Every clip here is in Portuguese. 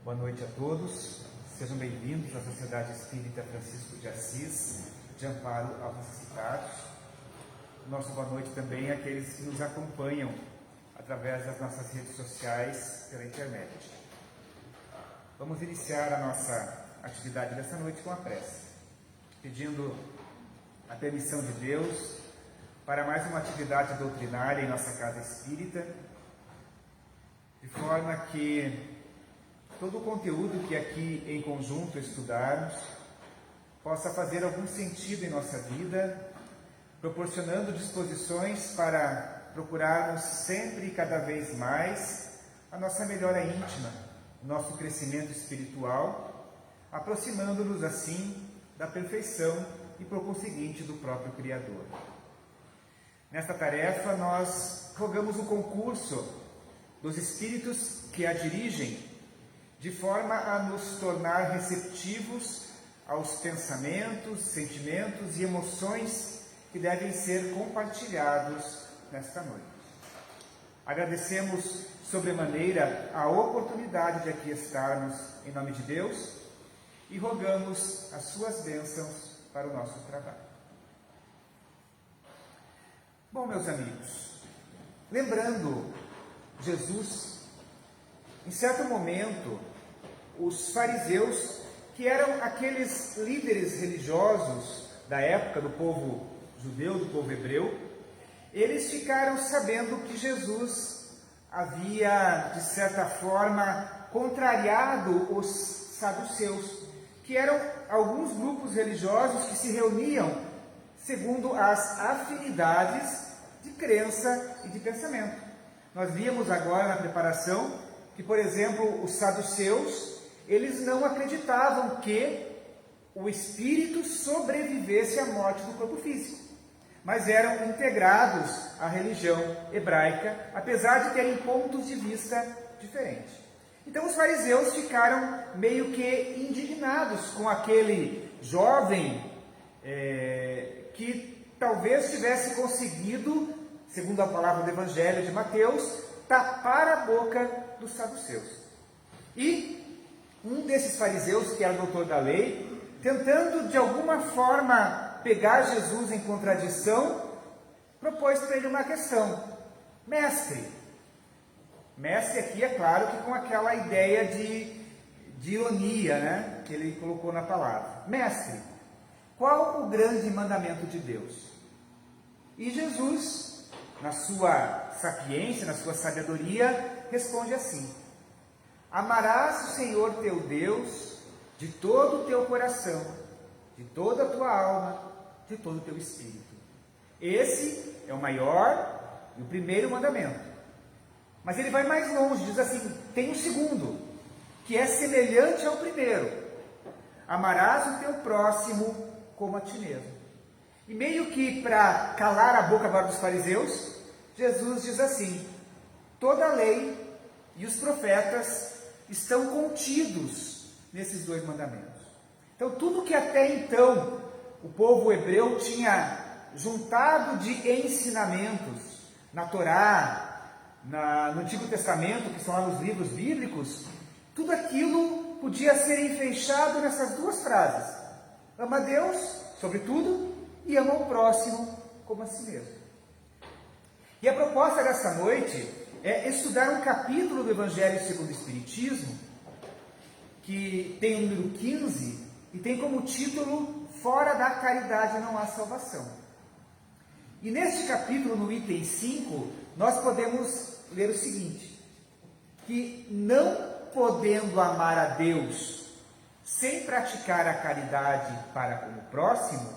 Boa noite a todos, sejam bem-vindos à Sociedade Espírita Francisco de Assis, de amparo aos necessitados. Nossa boa noite também àqueles que nos acompanham através das nossas redes sociais pela internet. Vamos iniciar a nossa atividade desta noite com a prece, pedindo a permissão de Deus para mais uma atividade doutrinária em nossa casa espírita, de forma que todo o conteúdo que aqui em conjunto estudarmos possa fazer algum sentido em nossa vida, proporcionando disposições para procurarmos sempre e cada vez mais a nossa melhora íntima, o nosso crescimento espiritual, aproximando-nos assim da perfeição e, por conseguinte, do próprio Criador. Nesta tarefa, nós rogamos o concurso dos Espíritos que a dirigem, de forma a nos tornar receptivos aos pensamentos, sentimentos e emoções que devem ser compartilhados nesta noite. Agradecemos sobremaneira a oportunidade de aqui estarmos em nome de Deus e rogamos as suas bênçãos para o nosso trabalho. Bom, meus amigos, lembrando Jesus, em certo momento, os fariseus, que eram aqueles líderes religiosos da época do povo judeu, do povo hebreu, eles ficaram sabendo que Jesus havia, de certa forma, contrariado os saduceus, que eram alguns grupos religiosos que se reuniam segundo as afinidades de crença e de pensamento. Nós vimos agora na preparação que, por exemplo, os saduceus, eles não acreditavam que o espírito sobrevivesse à morte do corpo físico, mas eram integrados à religião hebraica, apesar de terem pontos de vista diferentes. Então os fariseus ficaram meio que indignados com aquele jovem que talvez tivesse conseguido, segundo a palavra do Evangelho de Mateus, tapar a boca dos saduceus. E um desses fariseus, que era doutor da lei, tentando de alguma forma pegar Jesus em contradição, propôs para ele uma questão: mestre. Mestre aqui, é claro que com aquela ideia de ironia, né, que ele colocou na palavra. Mestre, qual o grande mandamento de Deus? E Jesus, na sua sapiência, na sua sabedoria, responde assim: amarás o Senhor teu Deus de todo o teu coração, de toda a tua alma, de todo o teu espírito. Esse é o maior e o primeiro mandamento. Mas ele vai mais longe, diz assim, tem um segundo, que é semelhante ao primeiro: amarás o teu próximo como a ti mesmo. E meio que para calar a boca agora dos fariseus, Jesus diz assim: toda a lei e os profetas estão contidos nesses dois mandamentos. Então, tudo que até então o povo hebreu tinha juntado de ensinamentos na Torá, no Antigo Testamento, que são lá nos livros bíblicos, tudo aquilo podia ser enfeixado nessas duas frases: ama a Deus sobre tudo e ama o próximo como a si mesmo. E a proposta dessa noite é estudar um capítulo do Evangelho segundo o Espiritismo, que tem o número 15 e tem como título Fora da Caridade não há salvação. E neste capítulo, no item 5, nós podemos ler o seguinte: que não podendo amar a Deus sem praticar a caridade para com o próximo,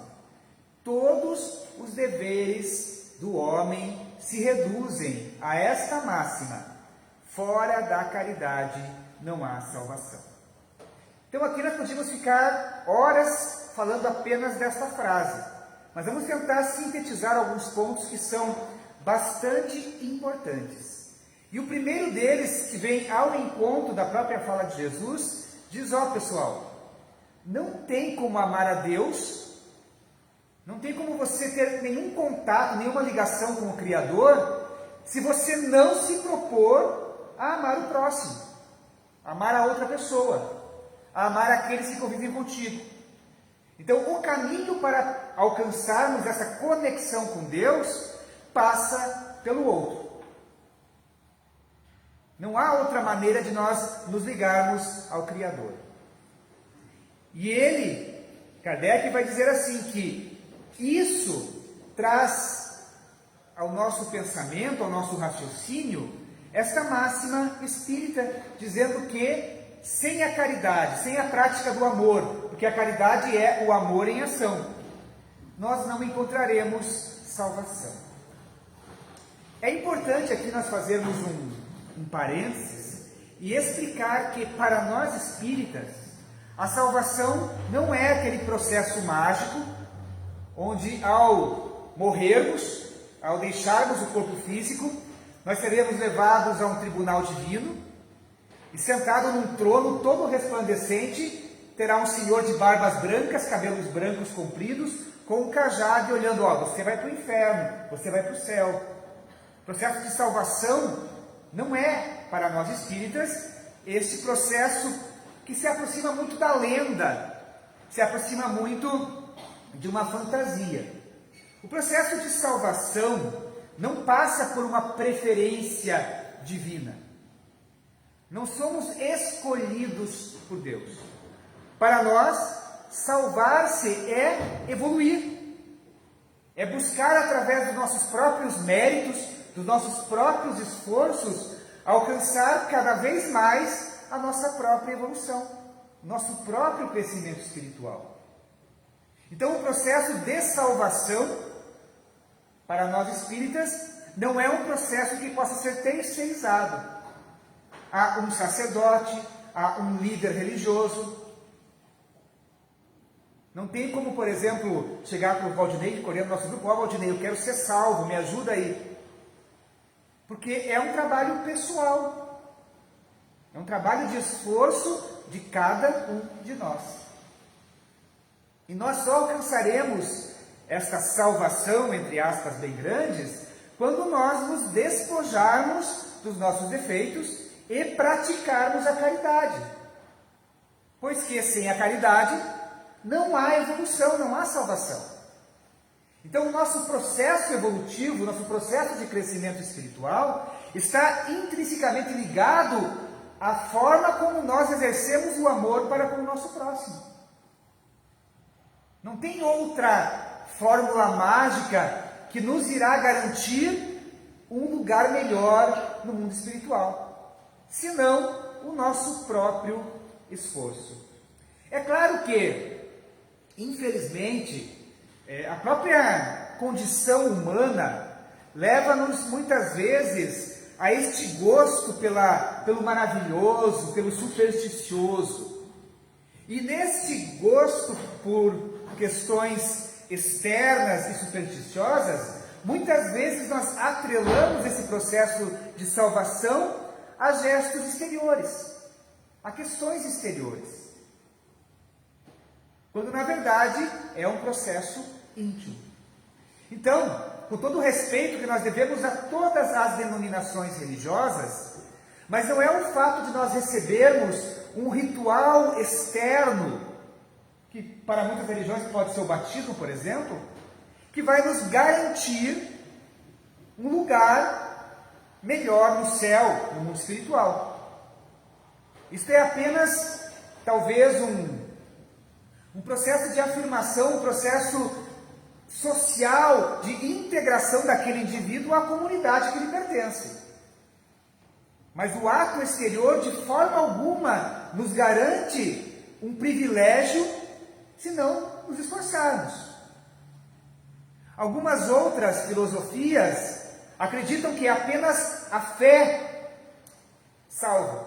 todos os deveres do homem se reduzem a esta máxima: fora da caridade não há salvação. Então aqui nós podíamos ficar horas falando apenas desta frase, mas vamos tentar sintetizar alguns pontos que são bastante importantes. E o primeiro deles, que vem ao encontro da própria fala de Jesus, diz: ó pessoal, não tem como amar a Deus, não tem como você ter nenhum contato, nenhuma ligação com o Criador, se você não se propor a amar o próximo. amar a outra pessoa, a amar aqueles que convivem contigo. Então, o caminho para alcançarmos essa conexão com Deus passa pelo outro. Não há outra maneira de nós nos ligarmos ao Criador. E ele, Kardec, vai dizer assim que isso traz ao nosso pensamento, ao nosso raciocínio, esta máxima espírita, dizendo que sem a caridade, sem a prática do amor, porque a caridade é o amor em ação, nós não encontraremos salvação. É importante aqui nós fazermos um parênteses e explicar que para nós espíritas, a salvação não é aquele processo mágico, onde ao morrermos, ao deixarmos o corpo físico, nós seremos levados a um tribunal divino, e sentado num trono todo resplandecente, terá um senhor de barbas brancas, cabelos brancos compridos, com um cajado e olhando, você vai para o inferno, você vai para o céu. O processo de salvação não é, para nós espíritas, este processo que se aproxima muito da lenda, se aproxima muito de uma fantasia. O processo de salvação não passa por uma preferência divina. Não somos escolhidos por Deus. Para nós, salvar-se é evoluir. É buscar através dos nossos próprios méritos, dos nossos próprios esforços, alcançar cada vez mais a nossa própria evolução, nosso próprio crescimento espiritual. Então, o processo de salvação, para nós espíritas, não é um processo que possa ser terceirizado a um sacerdote, a um líder religioso. Não tem como, por exemplo, chegar para o Valdinei, que coordena o nosso grupo, Valdinei, eu quero ser salvo, me ajuda aí. Porque é um trabalho pessoal. É um trabalho de esforço de cada um de nós. E nós só alcançaremos esta salvação, entre aspas, bem grandes, quando nós nos despojarmos dos nossos defeitos e praticarmos a caridade. Pois que sem a caridade não há evolução, não há salvação. Então o nosso processo evolutivo, o nosso processo de crescimento espiritual está intrinsecamente ligado à forma como nós exercemos o amor para com o nosso próximo. Não tem outra fórmula mágica que nos irá garantir um lugar melhor no mundo espiritual, senão o nosso próprio esforço. É claro que, infelizmente, a própria condição humana leva-nos muitas vezes a este gosto pelo maravilhoso, pelo supersticioso. E neste gosto por questões externas e supersticiosas, muitas vezes nós atrelamos esse processo de salvação a gestos exteriores, a questões exteriores, quando na verdade é um processo íntimo. Então, com todo o respeito que nós devemos a todas as denominações religiosas, mas não é o fato de nós recebermos um ritual externo, que para muitas religiões pode ser o batismo, por exemplo, que vai nos garantir um lugar melhor no céu, no mundo espiritual. Isto é apenas, talvez, um processo de afirmação, um processo social de integração daquele indivíduo à comunidade que lhe pertence. Mas o ato exterior, de forma alguma, nos garante um privilégio se não nos esforçarmos. Algumas outras filosofias acreditam que apenas a fé salva.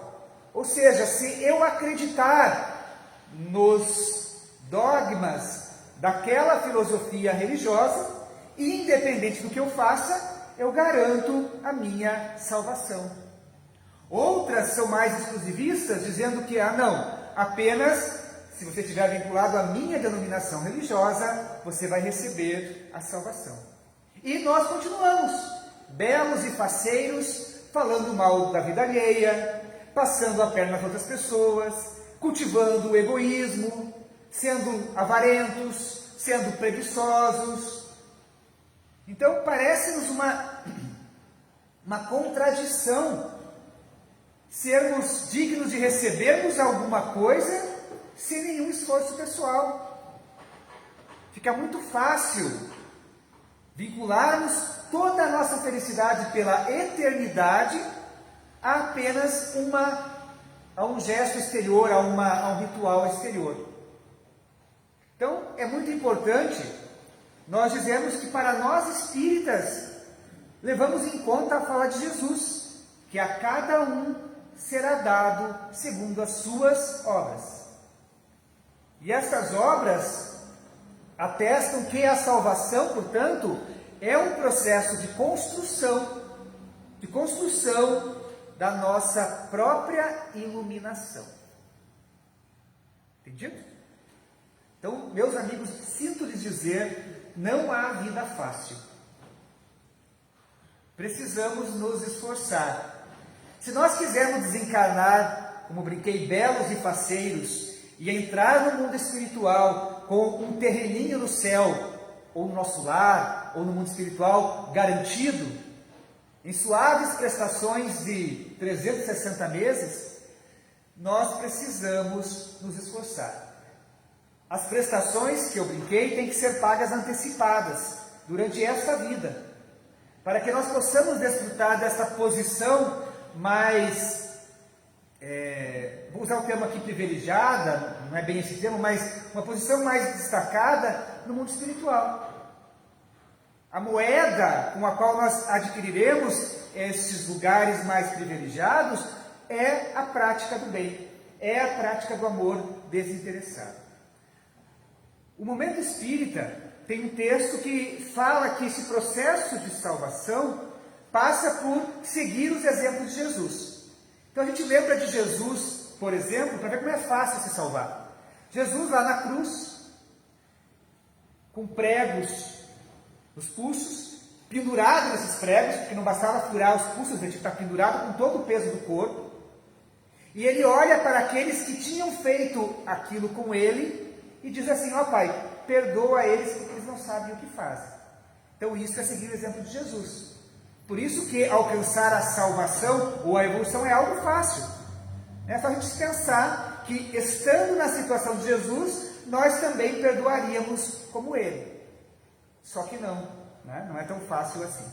Ou seja, se eu acreditar nos dogmas daquela filosofia religiosa, independente do que eu faça, eu garanto a minha salvação. Outras são mais exclusivistas, dizendo que, não, apenas se você estiver vinculado à minha denominação religiosa, você vai receber a salvação. E nós continuamos, belos e faceiros, falando mal da vida alheia, passando a perna nas outras pessoas, cultivando o egoísmo, sendo avarentos, sendo preguiçosos. Então parece-nos uma contradição sermos dignos de recebermos alguma coisa sem nenhum esforço pessoal. Fica muito fácil vincularmos toda a nossa felicidade pela eternidade a apenas a um gesto exterior, a um ritual exterior. Então, é muito importante nós dizermos que para nós espíritas, levamos em conta a fala de Jesus, que a cada um será dado segundo as suas obras. E estas obras atestam que a salvação, portanto, é um processo de construção da nossa própria iluminação. Entendido? Então, meus amigos, sinto lhes dizer, não há vida fácil. Precisamos nos esforçar. Se nós quisermos desencarnar, como brinquei, belos e faceiros, e entrar no mundo espiritual com um terreninho no céu, ou no nosso lar, ou no mundo espiritual garantido, em suaves prestações de 360 meses, nós precisamos nos esforçar. As prestações que eu brinquei têm que ser pagas antecipadas durante esta vida, para que nós possamos desfrutar desta posição mais, vou usar o termo aqui privilegiada, não é bem esse termo, mas uma posição mais destacada no mundo espiritual. A moeda com a qual nós adquiriremos esses lugares mais privilegiados é a prática do bem, é a prática do amor desinteressado. O Momento Espírita tem um texto que fala que esse processo de salvação passa por seguir os exemplos de Jesus. Então a gente lembra de Jesus, por exemplo, para ver como é fácil se salvar. Jesus lá na cruz, com pregos nos pulsos, pendurado nesses pregos, porque não bastava furar os pulsos, ele tinha que estar pendurado com todo o peso do corpo. E ele olha para aqueles que tinham feito aquilo com ele e diz assim: ó Pai, perdoa eles porque eles não sabem o que fazem. Então isso é seguir o exemplo de Jesus. Por isso que alcançar a salvação ou a evolução é algo fácil. É só a gente pensar que, estando na situação de Jesus, nós também perdoaríamos como ele. Só que não, né? Não é tão fácil assim.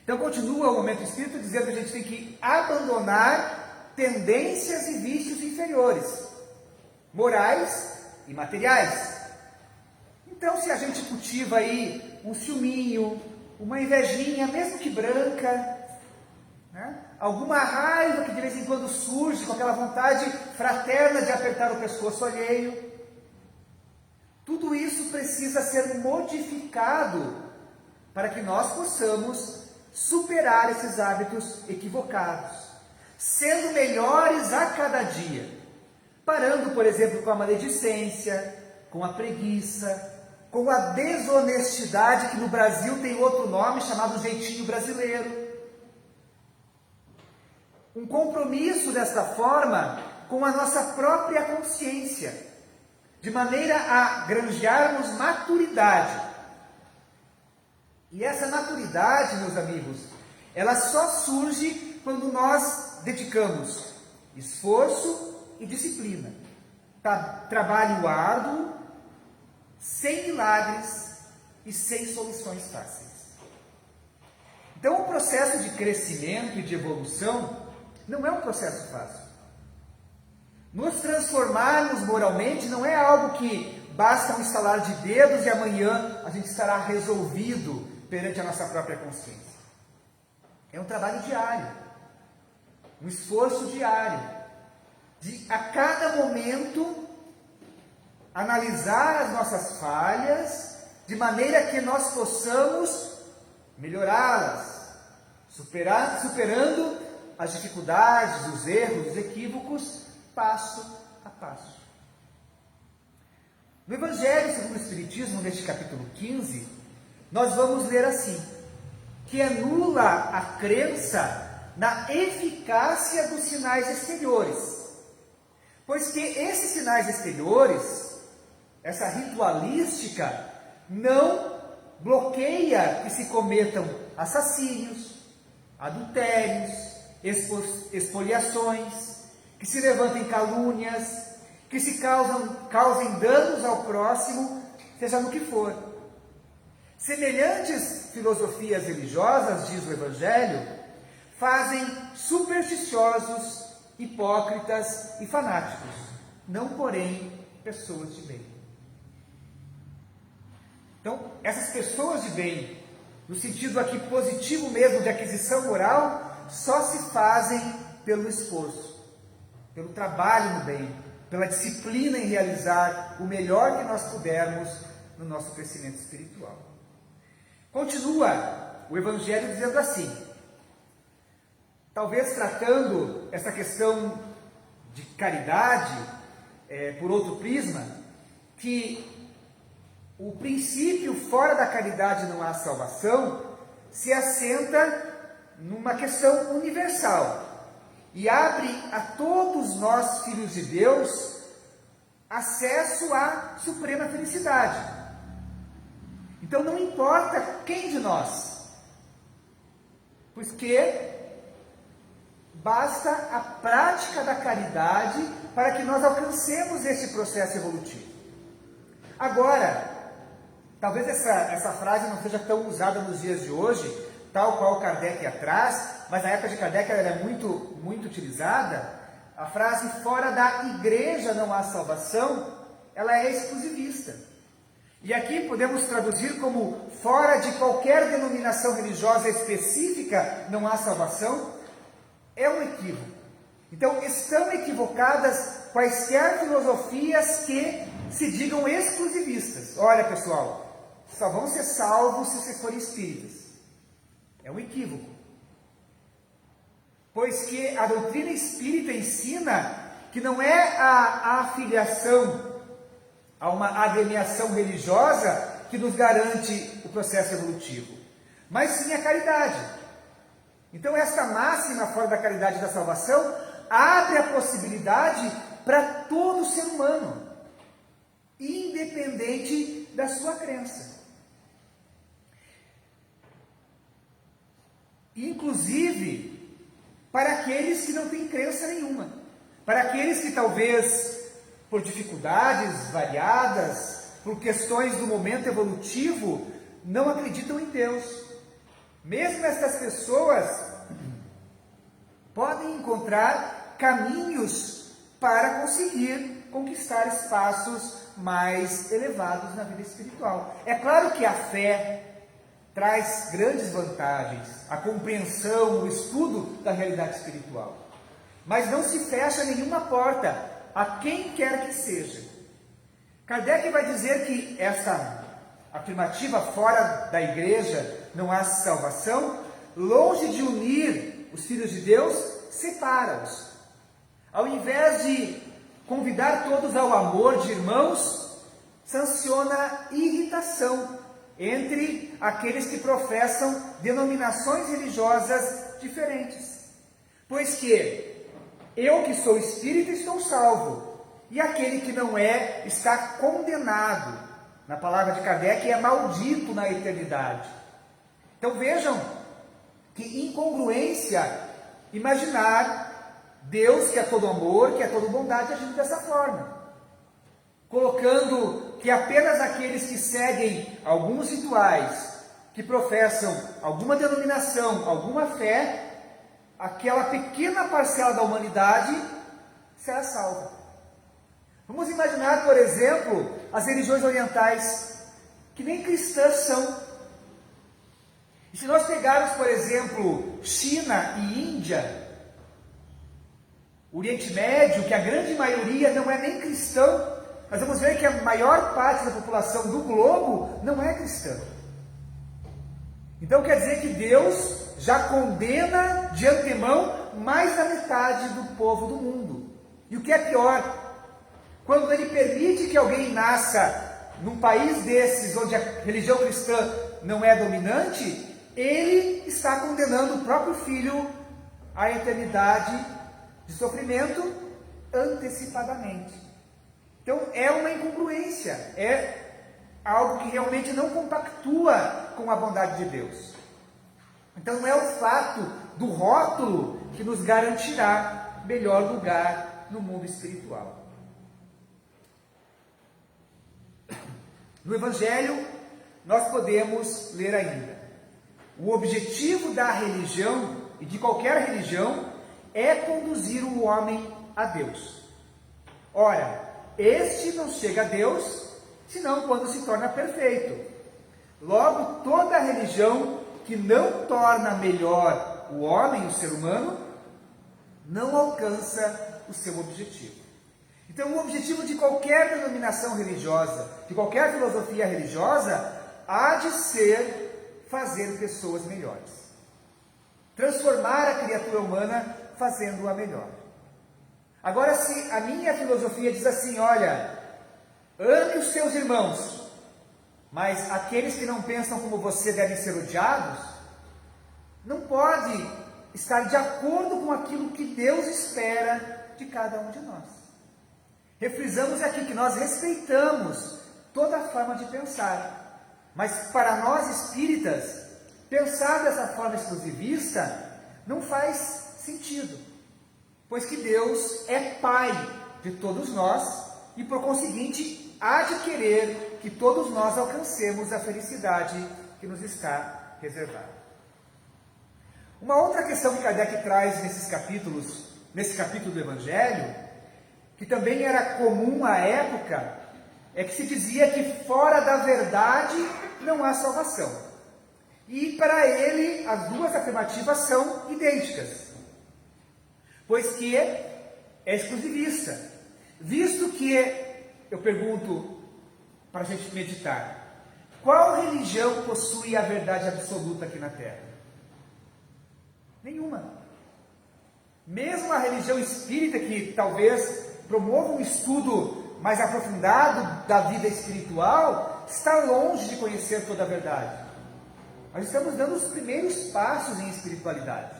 Então continua o Momento Espírita dizendo que a gente tem que abandonar tendências e vícios inferiores, morais e materiais. Então, se a gente cultiva aí um ciúminho, uma invejinha, mesmo que branca, né? Alguma raiva que de vez em quando surge com aquela vontade fraterna de apertar o pescoço alheio, tudo isso precisa ser modificado para que nós possamos superar esses hábitos equivocados, sendo melhores a cada dia, parando, por exemplo, com a maledicência, com a preguiça, com a desonestidade, que no Brasil tem outro nome chamado jeitinho brasileiro. Um compromisso desta forma com a nossa própria consciência, de maneira a granjearmos maturidade. E essa maturidade, meus amigos, ela só surge quando nós dedicamos esforço e disciplina. Trabalho árduo, sem milagres e sem soluções fáceis. Então, o processo de crescimento e de evolução não é um processo fácil. Nos transformarmos moralmente não é algo que basta um estalar de dedos e amanhã a gente estará resolvido perante a nossa própria consciência. É um trabalho diário, um esforço diário, de a cada momento analisar as nossas falhas, de maneira que nós possamos melhorá-las, superando as dificuldades, os erros, os equívocos, passo a passo. No Evangelho segundo o Espiritismo, neste capítulo 15, nós vamos ler assim: que é nula a crença na eficácia dos sinais exteriores. Pois que esses sinais exteriores, essa ritualística, não bloqueia que se cometam assassínios, adultérios, expoliações, que se levantem calúnias, que se causem danos ao próximo, seja no que for. Semelhantes filosofias religiosas, diz o Evangelho, fazem supersticiosos, hipócritas e fanáticos, não, porém, pessoas de bem. Então, essas pessoas de bem, no sentido aqui positivo mesmo de aquisição moral, só se fazem pelo esforço, pelo trabalho no bem, pela disciplina em realizar o melhor que nós pudermos no nosso crescimento espiritual. Continua o Evangelho dizendo assim, talvez tratando essa questão de caridade por outro prisma, que o princípio fora da caridade não há salvação se assenta numa questão universal e abre a todos nós, filhos de Deus, acesso à suprema felicidade. Então não importa quem de nós, pois que basta a prática da caridade para que nós alcancemos esse processo evolutivo. Agora, talvez essa frase não seja tão usada nos dias de hoje, tal qual Kardec atrás, mas na época de Kardec ela era muito utilizada. A frase fora da igreja não há salvação, ela é exclusivista. E aqui podemos traduzir como fora de qualquer denominação religiosa específica não há salvação. É um equívoco. Então estão equivocadas quaisquer filosofias que se digam exclusivistas. Olha, pessoal, só vão ser salvos se vocês forem espíritas. É um equívoco. Pois que a doutrina espírita ensina que não é a afiliação a uma agremiação religiosa que nos garante o processo evolutivo, mas sim a caridade. Então esta máxima fora da caridade e da salvação abre a possibilidade para todo ser humano, independente da sua crença. Inclusive para aqueles que não têm crença nenhuma, para aqueles que talvez por dificuldades variadas, por questões do momento evolutivo, não acreditam em Deus. Mesmo essas pessoas podem encontrar caminhos para conseguir conquistar espaços mais elevados na vida espiritual. É claro que a fé traz grandes vantagens, a compreensão, o estudo da realidade espiritual. Mas não se fecha nenhuma porta a quem quer que seja. Kardec vai dizer que essa afirmativa fora da igreja não há salvação, longe de unir os filhos de Deus, separa-os. Ao invés de convidar todos ao amor de irmãos, sanciona irritação entre aqueles que professam denominações religiosas diferentes. Pois que eu que sou espírita estou salvo, e aquele que não é está condenado. Na palavra de Kardec, é maldito na eternidade. Então vejam que incongruência imaginar Deus, que é todo amor, que é toda bondade, agindo dessa forma, colocando que apenas aqueles que seguem alguns rituais, que professam alguma denominação, alguma fé, aquela pequena parcela da humanidade será salva. Vamos imaginar, por exemplo, as religiões orientais, que nem cristãs são. E se nós pegarmos, por exemplo, China e Índia, Oriente Médio, que a grande maioria não é nem cristão, nós vamos ver que a maior parte da população do globo não é cristã. Então quer dizer que Deus já condena de antemão mais da metade do povo do mundo. E o que é pior, quando Ele permite que alguém nasça num país desses, onde a religião cristã não é dominante, Ele está condenando o próprio filho a eternidade de sofrimento antecipadamente. Então é uma incongruência, é algo que realmente não compactua com a bondade de Deus. Então não é o fato do rótulo que nos garantirá melhor lugar no mundo espiritual. No Evangelho, nós podemos ler ainda: o objetivo da religião, e de qualquer religião, é conduzir o homem a Deus. Ora, este não chega a Deus, senão quando se torna perfeito. Logo, toda religião que não torna melhor o homem, o ser humano, não alcança o seu objetivo. Então, o objetivo de qualquer denominação religiosa, de qualquer filosofia religiosa, há de ser fazer pessoas melhores. Transformar a criatura humana fazendo-a melhor. Agora, se a minha filosofia diz assim: olha, ame os seus irmãos, mas aqueles que não pensam como você devem ser odiados, não pode estar de acordo com aquilo que Deus espera de cada um de nós. Refrisamos aqui que nós respeitamos toda a forma de pensar, mas para nós espíritas, pensar dessa forma exclusivista não faz sentido, pois que Deus é Pai de todos nós e, por conseguinte, há de querer que todos nós alcancemos a felicidade que nos está reservada. Uma outra questão que Kardec traz nesse capítulo do Evangelho, que também era comum à época, é que se dizia que fora da verdade não há salvação. E para ele as duas afirmativas são idênticas, pois que é exclusivista. Visto que, eu pergunto para a gente meditar, qual religião possui a verdade absoluta aqui na Terra? Nenhuma. Mesmo a religião espírita, que talvez promova um estudo mais aprofundado da vida espiritual, está longe de conhecer toda a verdade. Nós estamos dando os primeiros passos em espiritualidade.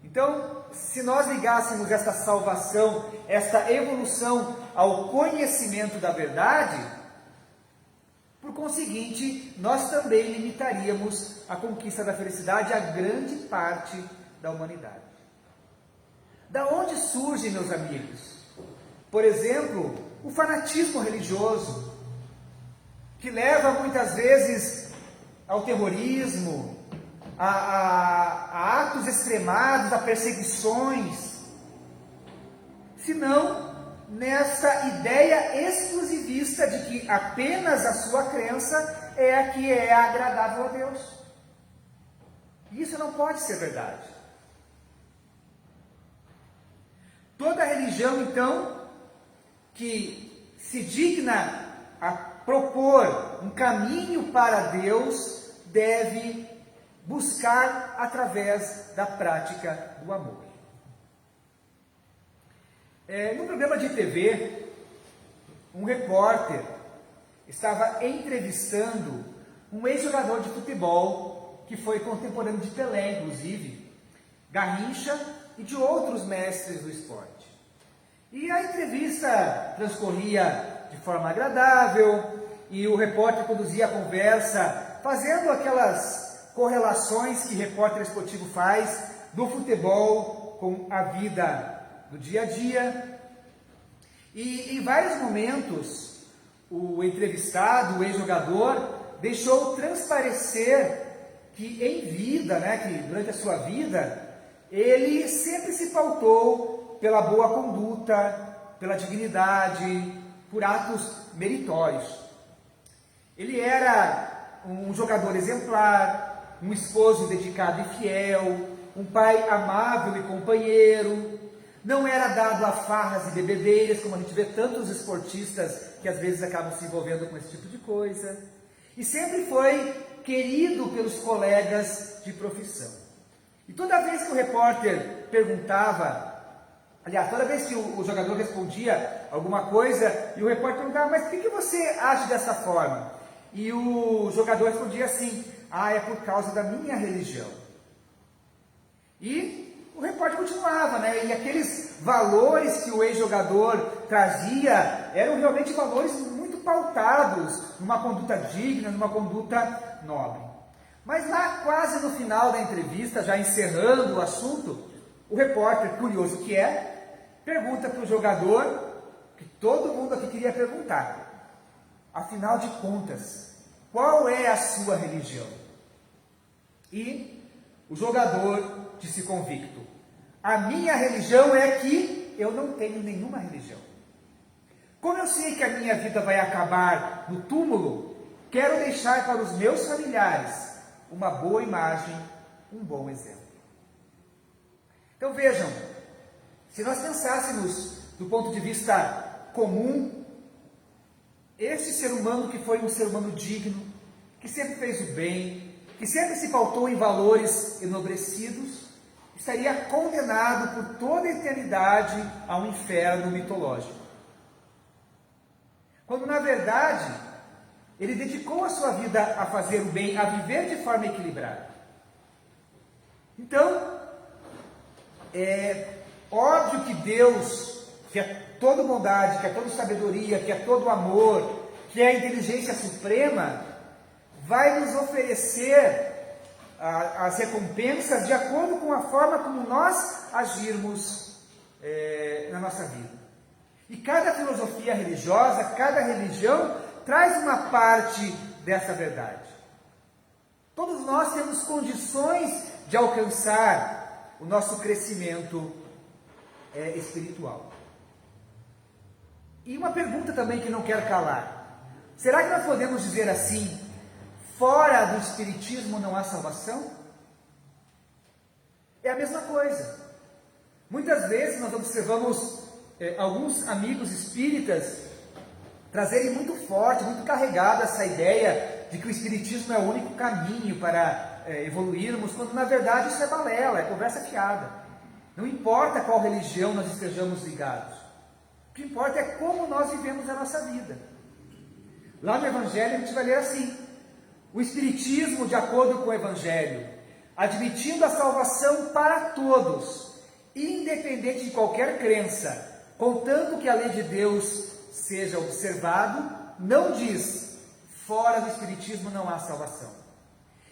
Então, se nós ligássemos esta salvação, esta evolução ao conhecimento da verdade, por conseguinte, nós também limitaríamos a conquista da felicidade a grande parte da humanidade. Da onde surge, meus amigos, por exemplo, o fanatismo religioso, que leva muitas vezes ao terrorismo, a atos extremados, a perseguições, senão nessa ideia exclusivista de que apenas a sua crença é a que é agradável a Deus. Isso não pode ser verdade. Toda religião, então, que se digna a propor um caminho para Deus, deve buscar através da prática do amor. Num programa de TV, um repórter estava entrevistando um ex-jogador de futebol, que foi contemporâneo de Pelé, inclusive, Garrincha, e de outros mestres do esporte. E a entrevista transcorria de forma agradável, e o repórter conduzia a conversa, fazendo aquelas correlações que repórter esportivo faz do futebol com a vida do dia a dia. E em vários momentos, o entrevistado, o ex-jogador, deixou transparecer que em vida, que durante a sua vida, ele sempre se pautou pela boa conduta, pela dignidade, por atos meritórios. Ele era um jogador exemplar, um esposo dedicado e fiel, um pai amável e companheiro, não era dado a farras e bebedeiras, como a gente vê tantos esportistas que às vezes acabam se envolvendo com esse tipo de coisa, e sempre foi querido pelos colegas de profissão. E toda vez que o repórter perguntava, aliás, toda vez que o jogador respondia alguma coisa, e o repórter perguntava, mas por que você age dessa forma? E o jogador respondia assim, é por causa da minha religião. E o repórter continuava, né? E aqueles valores que o ex-jogador trazia eram realmente valores muito pautados numa conduta digna, numa conduta nobre. Mas lá, quase no final da entrevista, já encerrando o assunto, o repórter, curioso que é, pergunta para o jogador, que todo mundo aqui queria perguntar: afinal de contas, qual é a sua religião? E o jogador disse convicto: a minha religião é que eu não tenho nenhuma religião. Como eu sei que a minha vida vai acabar no túmulo, quero deixar para os meus familiares uma boa imagem, um bom exemplo. Então vejam, se nós pensássemos do ponto de vista comum, esse ser humano que foi um ser humano digno, que sempre fez o bem, que sempre se pautou em valores enobrecidos, estaria condenado por toda a eternidade ao inferno mitológico. Quando, na verdade, ele dedicou a sua vida a fazer o bem, a viver de forma equilibrada. Então, é óbvio que Deus, que é toda bondade, que é toda sabedoria, que é todo amor, que é a inteligência suprema, vai nos oferecer as recompensas de acordo com a forma como nós agirmos na nossa vida. E cada filosofia religiosa, cada religião, traz uma parte dessa verdade. Todos nós temos condições de alcançar o nosso crescimento espiritual. E uma pergunta também que não quero calar: será que nós podemos dizer assim, fora do Espiritismo não há salvação? É a mesma coisa. Muitas vezes nós observamos alguns amigos espíritas trazerem muito forte, muito carregada essa ideia de que o Espiritismo é o único caminho para evoluirmos, quando na verdade isso é balela, é conversa fiada. Não importa qual religião nós estejamos ligados. O que importa é como nós vivemos a nossa vida. Lá no Evangelho a gente vai ler assim: o Espiritismo, de acordo com o Evangelho, admitindo a salvação para todos, independente de qualquer crença, contanto que a lei de Deus seja observado, não diz, fora do Espiritismo não há salvação.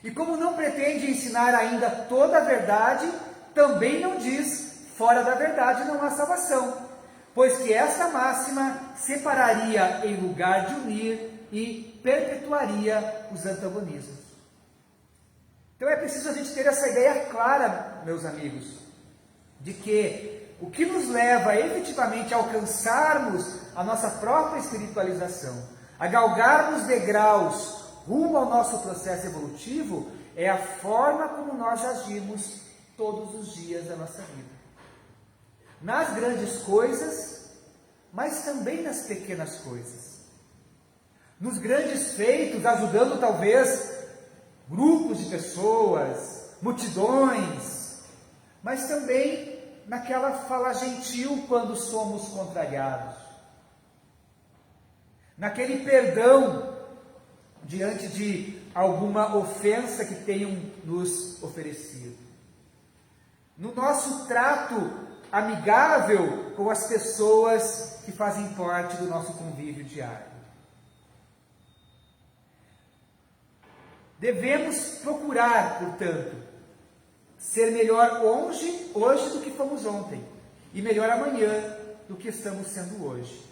E como não pretende ensinar ainda toda a verdade, também não diz, fora da verdade não há salvação, pois que esta máxima separaria em lugar de unir e perpetuaria os antagonismos. Então é preciso a gente ter essa ideia clara, meus amigos, de que o que nos leva efetivamente a alcançarmos a nossa própria espiritualização, a galgarmos degraus rumo ao nosso processo evolutivo, é a forma como nós agimos todos os dias da nossa vida. Nas grandes coisas, mas também nas pequenas coisas. Nos grandes feitos, ajudando talvez grupos de pessoas, multidões, mas também naquela fala gentil quando somos contrariados, naquele perdão diante de alguma ofensa que tenham nos oferecido, no nosso trato amigável com as pessoas que fazem parte do nosso convívio diário. Devemos procurar, portanto, ser melhor hoje do que fomos ontem, e melhor amanhã do que estamos sendo hoje.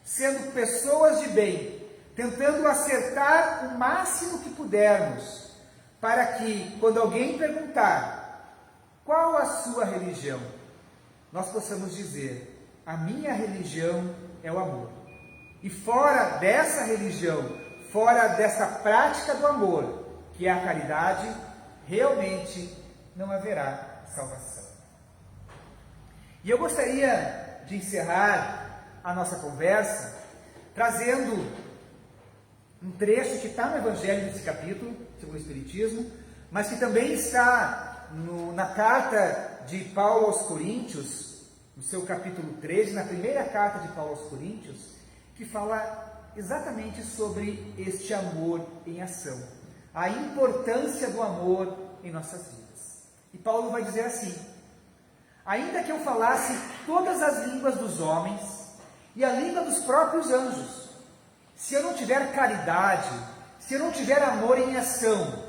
Sendo pessoas de bem, tentando acertar o máximo que pudermos, para que, quando alguém perguntar qual a sua religião, nós possamos dizer: a minha religião é o amor. E fora dessa religião, fora dessa prática do amor, que é a caridade, realmente não haverá salvação. E eu gostaria de encerrar a nossa conversa trazendo um trecho que está no Evangelho desse capítulo, segundo o Espiritismo, mas que também está na carta de Paulo aos Coríntios, no seu capítulo 13, na primeira carta de Paulo aos Coríntios, que fala exatamente sobre este amor em ação, a importância do amor em nossas vidas. E Paulo vai dizer assim: ainda que eu falasse todas as línguas dos homens e a língua dos próprios anjos, se eu não tiver caridade, se eu não tiver amor em ação,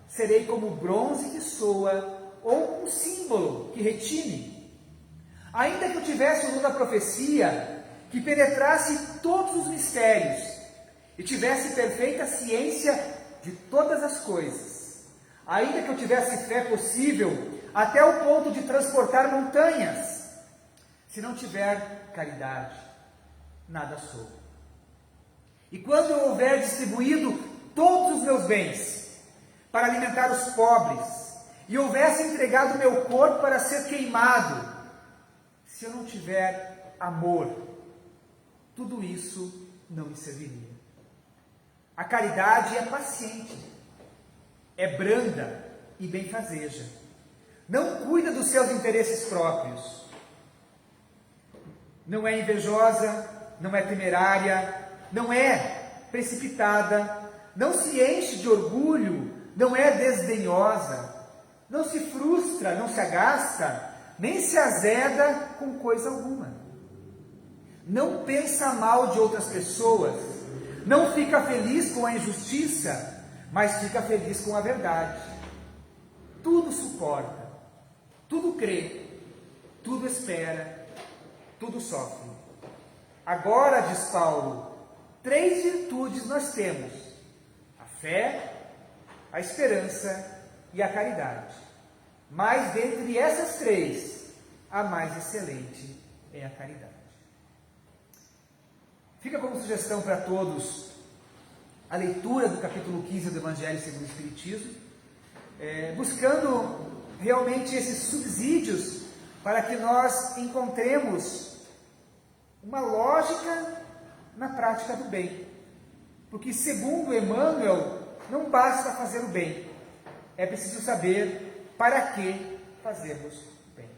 serei como bronze que soa ou um símbolo que retine. Ainda que eu tivesse o dom da profecia, que penetrasse todos os mistérios e tivesse perfeita ciência de todas as coisas, ainda que eu tivesse fé possível até o ponto de transportar montanhas, se não tiver caridade, nada sou. E quando eu houver distribuído todos os meus bens para alimentar os pobres, e houvesse entregado meu corpo para ser queimado, se eu não tiver amor, tudo isso não me serviria. A caridade é paciente, é branda e benfazeja. Não cuida dos seus interesses próprios. Não é invejosa, não é temerária, não é precipitada, não se enche de orgulho, não é desdenhosa, não se frustra, não se agasta, nem se azeda com coisa alguma. Não pensa mal de outras pessoas, não fica feliz com a injustiça, mas fica feliz com a verdade. Tudo suporta, tudo crê, tudo espera, tudo sofre. Agora, diz Paulo, 3 virtudes nós temos: a fé, a esperança e a caridade. Mas dentre essas 3, a mais excelente é a caridade. Fica como sugestão para todos a leitura do capítulo 15 do Evangelho segundo o Espiritismo, buscando realmente esses subsídios para que nós encontremos uma lógica na prática do bem. Porque, segundo Emmanuel, não basta fazer o bem, é preciso saber para que fazemos o bem.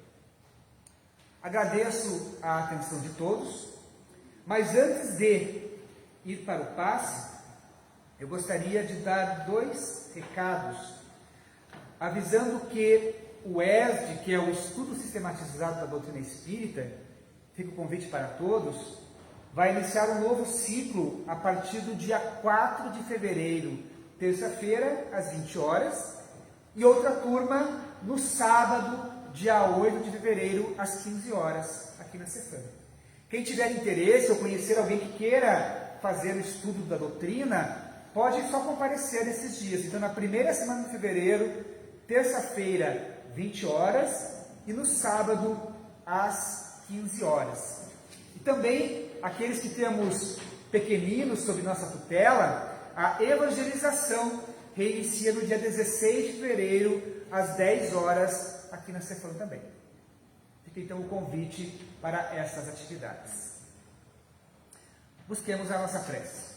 Agradeço a atenção de todos, mas antes de ir para o passe, eu gostaria de dar 2 recados, avisando que o ESD, que é o Estudo Sistematizado da Doutrina Espírita, fica o convite para todos, vai iniciar um novo ciclo a partir do dia 4 de fevereiro, terça-feira, às 20 horas, e outra turma no sábado, dia 8 de fevereiro, às 15 horas, aqui na Cefam. Quem tiver interesse ou conhecer alguém que queira fazer o estudo da doutrina, pode só comparecer nesses dias. Então, na primeira semana de fevereiro, terça-feira, 20 horas, e no sábado, às 15 horas. E também, aqueles que temos pequeninos sob nossa tutela, a evangelização reinicia no dia 16 de fevereiro, às 10 horas, aqui na Cefam também. Fica então o convite para essas atividades. Busquemos a nossa prece.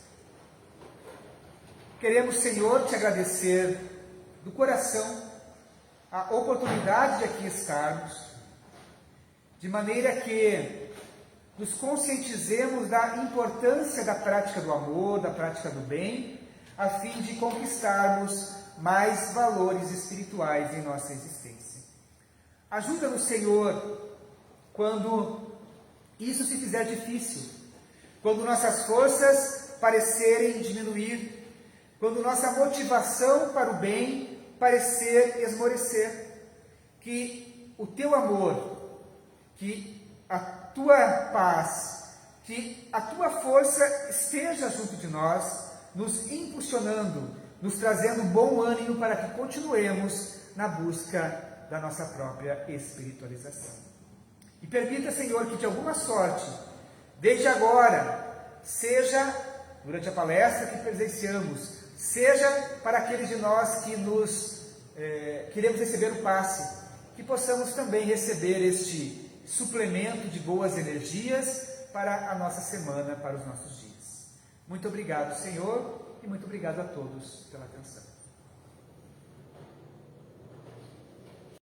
Queremos, Senhor, te agradecer do coração a oportunidade de aqui estarmos, de maneira que nos conscientizemos da importância da prática do amor, da prática do bem, a fim de conquistarmos mais valores espirituais em nossa existência. Ajuda-nos, Senhor, quando isso se fizer difícil, quando nossas forças parecerem diminuir, quando nossa motivação para o bem parecer esmorecer, que o teu amor, que a tua paz, que a tua força esteja junto de nós, nos impulsionando, nos trazendo bom ânimo para que continuemos na busca da nossa própria espiritualização. E permita, Senhor, que de alguma sorte, desde agora, seja durante a palestra que presenciamos, seja para aqueles de nós que queremos receber o passe, que possamos também receber este suplemento de boas energias para a nossa semana, para os nossos dias. Muito obrigado, Senhor, e muito obrigado a todos pela atenção.